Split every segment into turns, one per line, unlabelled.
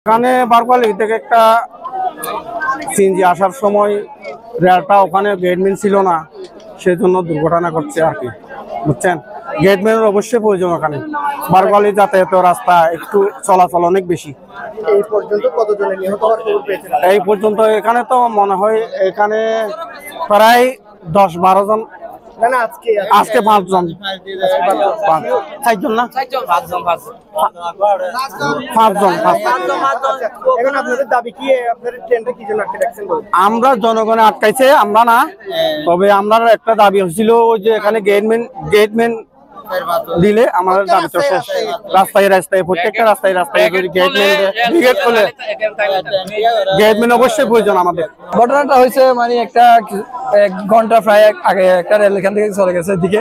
এখানে বারকোয়ালি থেকে একটা সিএনজি আসার সময় রেলটা ওখানে গেটম্যান ছিল না, সেজন্য দুর্ঘটনা ঘটছে আর কি, বুঝছেন। গেটম্যানের অবশ্যই প্রয়োজন ওখানে। বারকোয়ালি যাতায়াত রাস্তা একটু চলাচল অনেক বেশি।
এই পর্যন্ত কতজনের নিহত হওয়ার খবর পেয়েছেন?
এই পর্যন্ত এখানে তো মনে হয় এখানে প্রায় 10-12 জন।
না না,
আজকে 5 জন, 4 জন না 5 জন।
এখন আপনাদের দাবি কি? আপনাদের ট্রেনটা কি জন্য আটকে রাখছেন বলেন?
আমরা জনগণে আটকাইছে, আমরা না। তবে আমরা একটা দাবি হচ্ছিল ওই যে এখানে গেটম্যান দিলে আমাদের দাবিটা শেষ। রাস্তায় প্রত্যেকটা রাস্তায় গেটম্যান অবশ্যই প্রয়োজন আমাদের।
ঘটনাটা হয়েছে মানে একটা 1 ঘন্টা প্রায় আগে একটা রেল এখান থেকে চলে গেছে দিকে,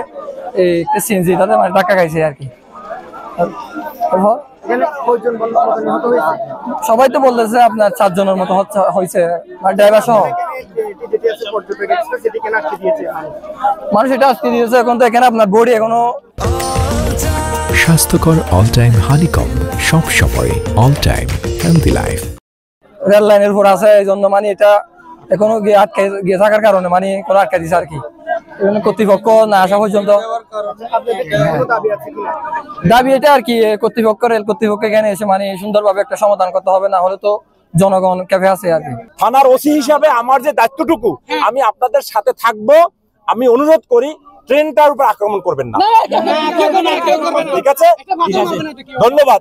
এই একটা সিএনজি তাতে মানে ধাক্কা খাইছে আর কি।
এখানে কয়জন নিহত হয়েছে?
সবাই তো বলতেছে আপনার 4 জনের মতো হয়েছে, মানে ড্রাইভার সহ। মানুষ এটা আজকে দিয়েছে, এখন তো এখানে আপনার বডি এখনো।
স্বাস্থ্যকর অল টাইম হানিকম, সব সময় all time healthy life.
Rail লাইনের উপর আছে, এই জন্য মানে এটা এখনো গিয়ে থাকার কারণে মানে কোনো আটকে দিচ্ছে আর কি। কর্তৃপক্ষ না আসা পর্যন্ত দাবি এটা আর কি, রেল কর্তৃপক্ষ এখানে এসে মানে সুন্দরভাবে একটা সমাধান করতে হবে, না হলে তো জনগণ ক্যাফে আছে আর কি।
থানার ওসি হিসাবে আমার যে দায়িত্বটুকু, আমি আপনাদের সাথে থাকবো। আমি অনুরোধ করি ট্রেনটার উপর আক্রমণ করবেন না, ঠিক আছে? ধন্যবাদ।